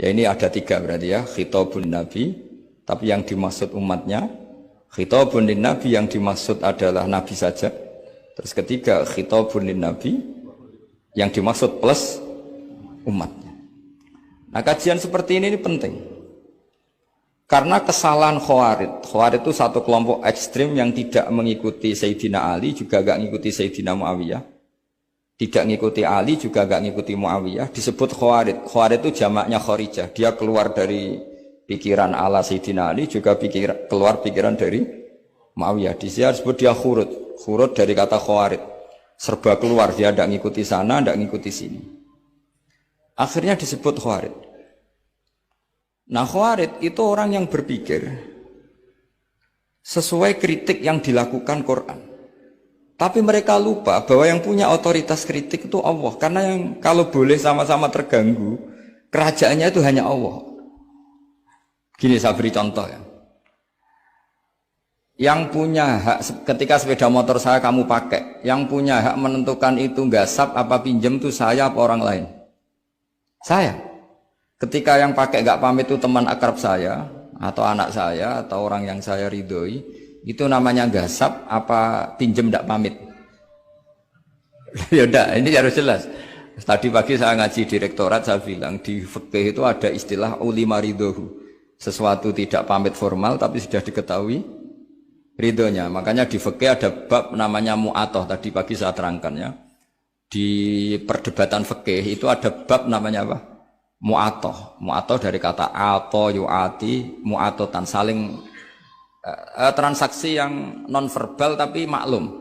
Ya ini ada tiga berarti ya, khitabun nabi, tapi yang dimaksud umatnya, khitabun lin nabi yang dimaksud adalah nabi saja. Terus ketiga, khitabun lin nabi yang dimaksud plus umatnya. Nah, kajian seperti ini penting. Karena kesalahan Khawarij itu satu kelompok ekstrim yang tidak mengikuti Sayyidina Ali, juga gak mengikuti Sayyidina Muawiyah. Tidak mengikuti Ali, juga gak mengikuti Muawiyah. Disebut Khawarij. Khawarij itu jamaknya Kharijah. Dia keluar dari pikiran ala Sayyidina Ali, juga keluar pikiran dari Muawiyah. Di sini disebut dia khurud. Khurud dari kata Khawarij. Serba keluar, dia tidak mengikuti sana, tidak mengikuti sini. Akhirnya disebut Khawarij. Nah, Khawarij itu orang yang berpikir sesuai kritik yang dilakukan Quran. Tapi mereka lupa bahwa yang punya otoritas kritik itu Allah. Karena yang kalau boleh sama-sama terganggu, kerajaannya itu hanya Allah. Gini saya beri contoh ya. Yang punya hak ketika sepeda motor saya kamu pakai, yang punya hak menentukan itu gasap apa pinjam itu saya apa orang lain? Saya. Ketika yang pakai gak pamit itu teman akrab saya atau anak saya atau orang yang saya ridhoi, itu namanya gasap apa pinjem gak pamit? Ya udah, ini harus jelas. Tadi pagi saya ngaji direktorat, saya bilang di fikih itu ada istilah ulima ridhohu. Sesuatu tidak pamit formal tapi sudah diketahui ridhonya. Makanya di fikih ada bab namanya mu'atoh. Tadi pagi saya terangkan ya. Di perdebatan fikih itu ada bab namanya apa? Mu'atoh. Mu'atoh dari kata ato yu'ati mu'atotan, saling transaksi yang non verbal tapi maklum.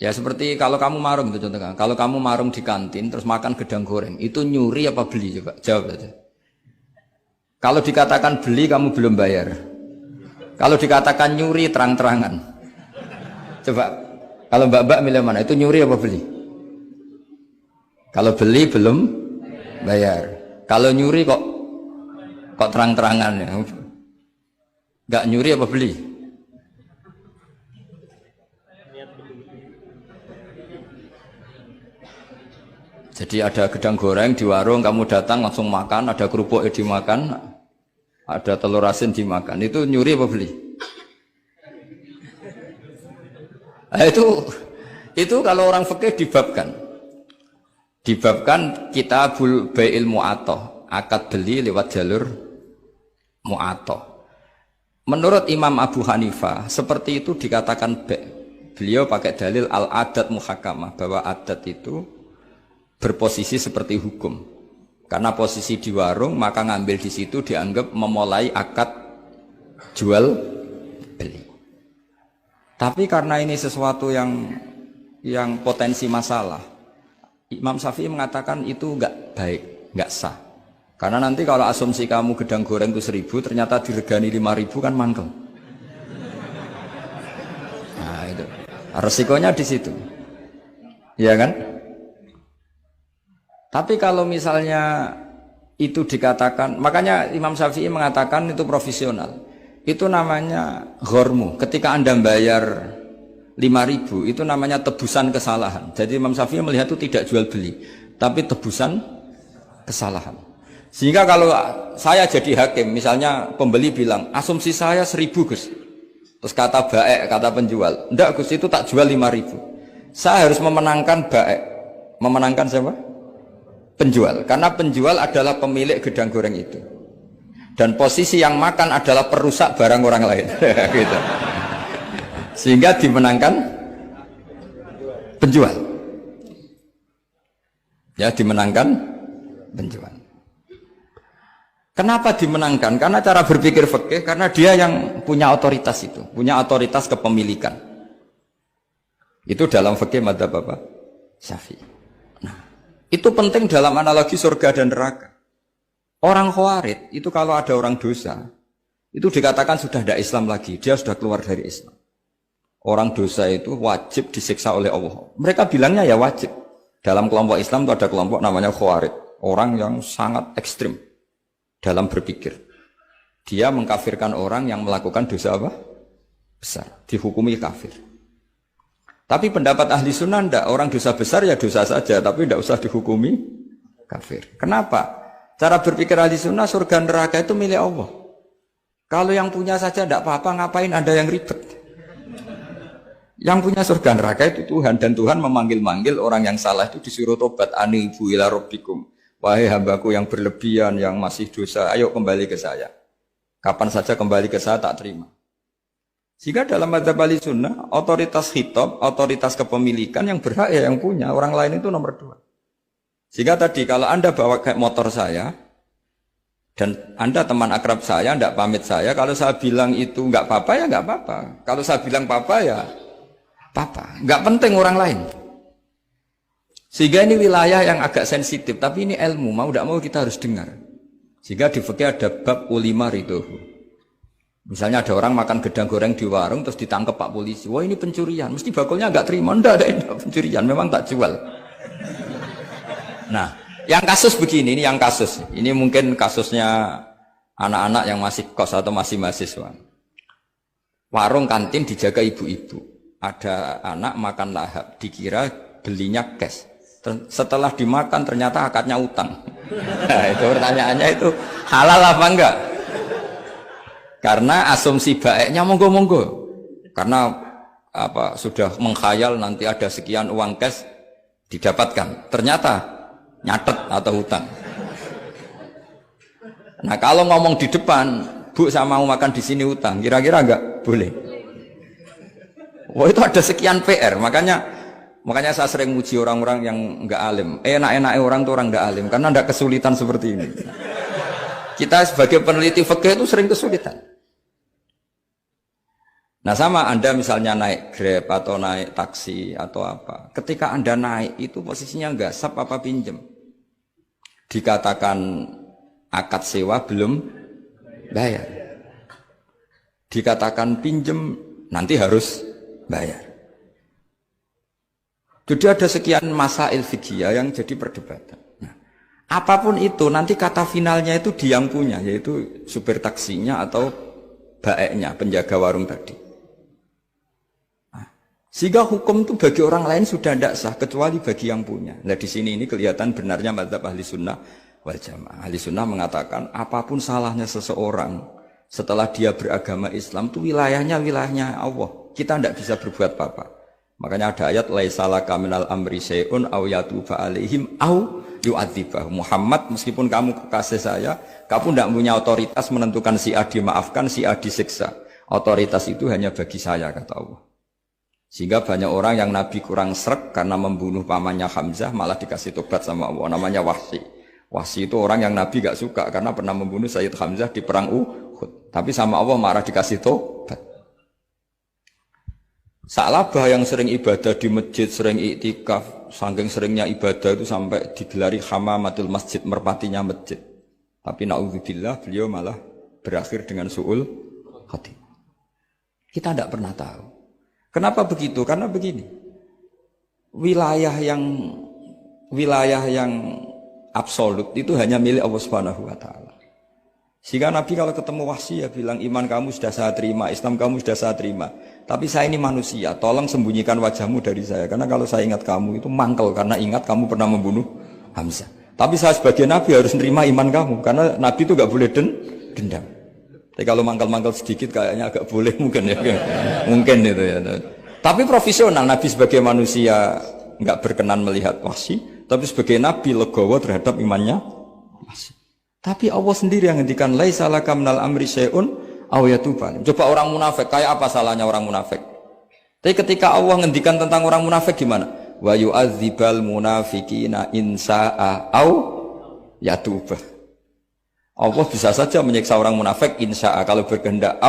Ya seperti kalau kamu marung itu contohnya. Kalau kamu marung di kantin terus makan gedang goreng, itu nyuri apa beli? Coba jawab saja. Kalau dikatakan beli kamu belum bayar. Kalau dikatakan nyuri terang-terangan. Coba kalau mbak-mbak milih mana? Itu nyuri apa beli? Kalau beli belum bayar. Kalau nyuri kok terang-terangan ya. Enggak nyuri apa beli? Jadi ada gedang goreng di warung, kamu datang langsung makan, ada kerupuk dimakan, ada telur asin dimakan. Itu nyuri apa beli? Nah, itu kalau orang fikih dibabkan kitabul bai'il mu'atoh, akad beli lewat jalur mu'atoh. Menurut Imam Abu Hanifah seperti itu dikatakan beliau pakai dalil al-adat muhakamah, bahwa adat itu berposisi seperti hukum. Karena posisi di warung, maka ngambil di situ dianggap memulai akad jual beli. Tapi karena ini sesuatu yang potensi masalah, Imam Syafi'i mengatakan itu enggak baik, enggak sah. Karena nanti kalau asumsi kamu gedang goreng itu 1.000, ternyata diregani 5.000 kan mangkel. Nah itu resikonya di situ, ya kan? Tapi kalau misalnya itu dikatakan, makanya Imam Syafi'i mengatakan itu profesional. Itu namanya ghormu. Ketika Anda bayar 5.000, itu namanya tebusan kesalahan. Jadi Imam Syafi'i melihat itu tidak jual beli, tapi tebusan kesalahan. Sehingga kalau saya jadi hakim, misalnya pembeli bilang, asumsi saya 1.000 Gus. Terus kata baek, kata penjual, enggak Gus itu tak jual 5.000. Saya harus memenangkan baek. Memenangkan siapa? Penjual, karena penjual adalah pemilik gedang goreng itu, dan posisi yang makan adalah perusak barang orang lain. Gitu. Sehingga dimenangkan penjual, ya dimenangkan penjual. Kenapa dimenangkan? Karena cara berpikir fikih, karena dia yang punya otoritas itu, punya otoritas kepemilikan. Itu dalam fikih madzhab apa? Syafi'i. Itu penting dalam analogi surga dan neraka. Orang Khawarij itu kalau ada orang dosa, itu dikatakan sudah tidak Islam lagi, dia sudah keluar dari Islam. Orang dosa itu wajib disiksa oleh Allah. Mereka bilangnya ya wajib. Dalam kelompok Islam itu ada kelompok namanya Khawarij, orang yang sangat ekstrim dalam berpikir. Dia mengkafirkan orang yang melakukan dosa apa? Besar, dihukumi kafir. Tapi pendapat ahli sunnah enggak, orang dosa besar ya dosa saja, tapi enggak usah dihukumi kafir. Kenapa? Cara berpikir ahli sunnah, surga neraka itu milik Allah. Kalau yang punya saja tidak apa-apa, ngapain Anda yang ribet? Yang punya surga neraka itu Tuhan, dan Tuhan memanggil-manggil orang yang salah itu disuruh tobat. Anibu ila rabbikum, wahai hambaku yang berlebihan, yang masih dosa, ayo kembali ke saya. Kapan saja kembali ke saya tak terima. Sehingga dalam madzhab ahli sunnah, otoritas khitab, otoritas kepemilikan yang berhak ya yang punya, orang lain itu nomor 2. Sehingga tadi kalau Anda bawa kayak motor saya, dan Anda teman akrab saya, tidak pamit saya, kalau saya bilang itu nggak apa-apa ya nggak apa-apa. Kalau saya bilang apa-apa ya apa-apa. Nggak penting orang lain. Sehingga ini wilayah yang agak sensitif, tapi ini ilmu, mau tidak mau kita harus dengar. Sehingga di fikih ada bab ulima ridhohu. Misalnya ada orang makan gedang goreng di warung terus ditangkap Pak polisi. Wah ini pencurian, mesti bakulnya nggak terima. Enggak ada pencurian, memang tak jual. Nah, yang kasus begini, ini yang kasus. Ini mungkin kasusnya anak-anak yang masih kos atau masih mahasiswa. Warung kantin dijaga ibu-ibu. Ada anak makan lahap, dikira belinya cash. Setelah dimakan ternyata akadnya utang. Nah, itu pertanyaannya itu halal apa enggak? Karena asumsi baiknya monggo-monggo. Karena apa sudah mengkhayal nanti ada sekian uang cash didapatkan. Ternyata nyatet atau hutang. Nah kalau ngomong di depan, Bu saya mau makan di sini hutang, kira-kira enggak boleh. Wah itu ada sekian PR, makanya saya sering muji orang-orang yang enggak alim. Enak-enak orang tuh orang enggak alim, karena enggak kesulitan seperti ini. Kita sebagai peneliti fikih itu sering kesulitan. Nah sama Anda misalnya naik Grab atau naik taksi atau apa. Ketika Anda naik itu posisinya gasap apa pinjem. Dikatakan akad sewa belum bayar. Dikatakan pinjem nanti harus bayar. Jadi ada sekian masail fikih yang jadi perdebatan. Nah, apapun itu nanti kata finalnya itu dia yang punya, yaitu supir taksinya atau baeknya, penjaga warung tadi. Sehingga hukum itu bagi orang lain sudah tidak sah kecuali bagi yang punya. Nah di sini ini kelihatan benarnya madzhab ahli sunnah wal jamaah. Ahli sunnah mengatakan apapun salahnya seseorang setelah dia beragama Islam itu wilayahnya Allah. Kita tidak bisa berbuat apa-apa. Makanya ada ayat laisalaka minal amri syai'un aw yatuba alaihim aw yu'adzibah. Muhammad meskipun kamu kekasih saya, kamu tidak punya otoritas menentukan si A dimaafkan, si A disiksa. Otoritas itu hanya bagi saya kata Allah. Sehingga banyak orang yang Nabi kurang srek karena membunuh pamannya Hamzah malah dikasih tobat sama Allah, namanya Wahsy. Wahsy itu orang yang Nabi gak suka karena pernah membunuh Sayyid Hamzah di perang Uhud. Tapi sama Allah marah dikasih tobat. Sa'labah yang sering ibadah di masjid, sering iktikaf, saking seringnya ibadah itu sampai digelari hamamatul masjid, merpatinya masjid. Tapi na'udzubillah beliau malah berakhir dengan su'ul khatimah. Kita tidak pernah tahu. Kenapa begitu? Karena begini, wilayah yang absolut itu hanya milik Allah Subhanahu Wa Taala. Sehingga Nabi kalau ketemu Wahsy ya bilang iman kamu sudah saya terima, Islam kamu sudah saya terima. Tapi saya ini manusia, tolong sembunyikan wajahmu dari saya. Karena kalau saya ingat kamu itu mangkel karena ingat kamu pernah membunuh Hamzah. Tapi saya sebagai Nabi harus menerima iman kamu karena Nabi itu nggak boleh dendam. Tapi kalau mangkal-mangkal sedikit kayaknya agak boleh mungkin ya, mungkin itu ya. Tapi profesional Nabi sebagai manusia nggak berkenan melihat Wahsy, tapi sebagai Nabi legowo terhadap imannya Wahsy. Tapi Allah sendiri yang ngendikan laisa laka minal amri syai'un aw yatuba. Coba orang munafik kayak apa salahnya orang munafik? Tapi ketika Allah ngendikan tentang orang munafik gimana? Wa yu'adzibal munafiqina in sa'a aw yatuba. Allah bisa saja menyiksa orang munafik insya'a kalau berkehendak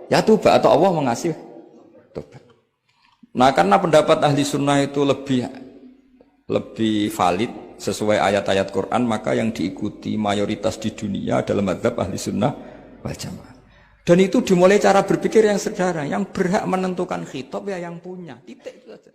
ya tuba atau Allah mengasih tobat. Nah karena pendapat ahli sunnah itu lebih valid sesuai ayat-ayat Quran, maka yang diikuti mayoritas di dunia adalah madzhab ahli sunnah wal jamaah. Dan itu dimulai cara berpikir yang sederhana, yang berhak menentukan khitab ya yang punya, titik itu saja.